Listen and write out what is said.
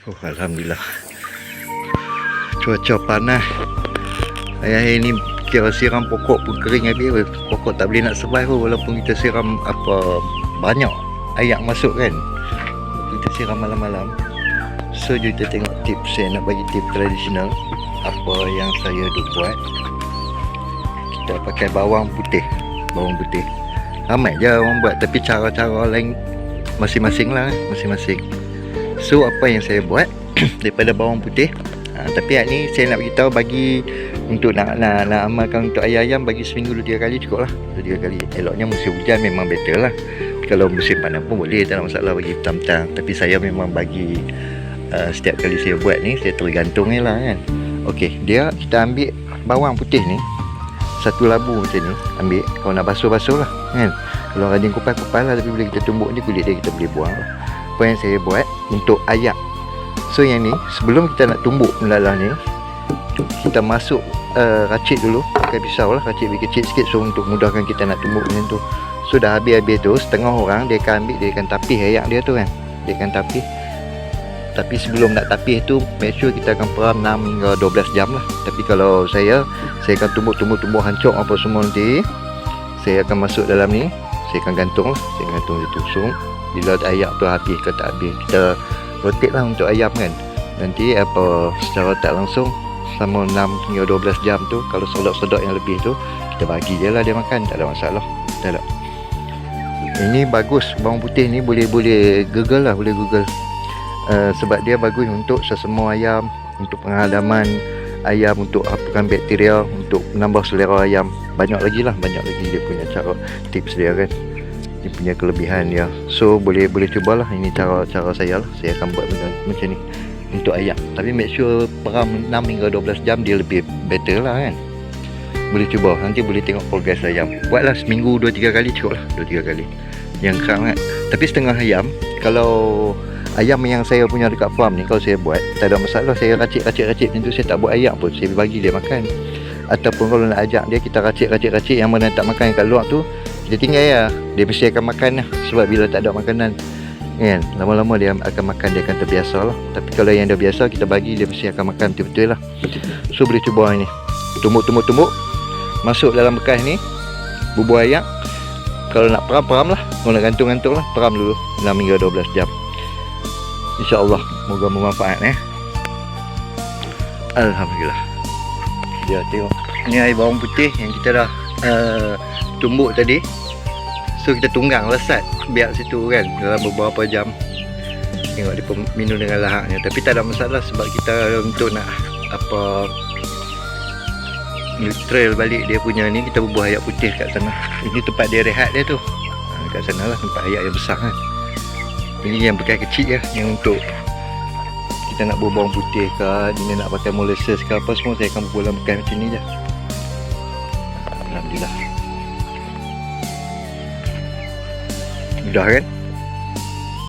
Oh, Alhamdulillah. Cuaca panas. Hari ni kira siram pokok pun kering habis. Pokok tak boleh nak survive walaupun kita siram apa banyak air masuk kan. Kita siram malam-malam. So kita tengok tips, saya nak bagi tips tradisional apa yang saya duk buat. Kita pakai bawang putih. Ramai je orang buat tapi cara-cara lain masing-masing lah, masing-masing. So apa yang saya buat daripada bawang putih, tapi hari ni saya nak beritahu bagi untuk nak amalkan untuk ayam bagi seminggu 2-3 kali cukup lah. 2-3 kali. Eloknya musim hujan memang better lah. Kalau musim panas pun boleh, tak ada masalah bagi petang-petang. Tapi saya memang bagi setiap kali saya buat ni saya tergantung ni lah kan. Okey, dia kita ambil bawang putih ni satu labu macam ni, ambil. Kalau nak basuh-basuh lah kan. Kalau rajin kupas lah, tapi bila kita tumbuk ni kulit dia kita boleh buang lah. Apa yang saya buat untuk ayak. So yang ni sebelum kita nak tumbuk melalah ni, kita masuk racik dulu pakai pisau lah, racik lebih kecil sikit so untuk mudahkan kita nak tumbuk macam tu. So dah habis tu setengah orang dia akan ambil, dia akan tapih ayak dia tu kan. Dia akan tapih. Tapi sebelum nak tapih tu make sure kita akan peram 6 hingga 12 jam lah. Tapi kalau saya akan tumbuk hancur apa semua nanti. Saya akan masuk dalam ni, saya akan gantung lah. Saya gantung situ. So bila ayak tu habis ke tak habis, kita rotate lah untuk ayam kan. Nanti apa secara tak langsung selama 6 hingga 12 jam tu, kalau sedap-sedap yang lebih tu kita bagi je lah dia makan, tak ada masalah. Tak ada. Ini bagus, bawang putih ni boleh google lah, boleh google. Sebab dia bagus untuk sesemua ayam, untuk penghalaman ayam, untuk hapuskan bakteria, untuk menambah selera ayam. Banyak lagi dia punya cara, tips dia kan. Dia punya kelebihan dia. So boleh cubalah. Ini cara saya lah. Saya akan buat macam ni untuk ayam. Tapi make sure peram 6 hingga 12 jam, dia lebih better lah kan. Boleh cuba. Nanti boleh tengok progress ayam. Buatlah seminggu 2-3 kali cukup lah. 2-3 kali. Yang kerang kan. Tapi setengah ayam, kalau ayam yang saya punya dekat farm ni, kalau saya buat tak ada masalah. Saya racik macam tu, saya tak buat ayak pun, saya bagi dia makan. Ataupun kalau nak ajak dia, kita racik yang mana tak makan kat luar tu, kita tinggal ya, dia mesti akan makan lah. Sebab bila tak ada makanan kan, lama-lama dia akan makan, dia akan terbiasa lah. Tapi kalau yang dah biasa kita bagi, dia mesti akan makan betul-betul lah. So boleh cuba ni, tumbuk, masuk dalam bekas ni, bubur ayak. Kalau nak peram lah, kalau nak gantung lah, peram dulu 6 hingga 12 jam. InsyaAllah moga bermanfaat Alhamdulillah. Ya tengok, ni air bawang putih yang kita dah tumbuk tadi. So kita tunggang lesat biar situ kan dalam beberapa jam. Tengok dia pun minum dengan lahaknya. Tapi tak ada masalah sebab kita untuk nak apa neutral balik dia punya ni, kita bubuh ayak putih kat sana. Ini tempat dia rehat dia tu. Kat sana lah tempat ayak yang besar kan. Ini yang bekas kecil ya, yang untuk kita nak bubuh bawang putih ke, dia nak pakai molasses ke apa semua, saya akan bubuh dalam bekas macam ni je. Alhamdulillah. Mudah kan?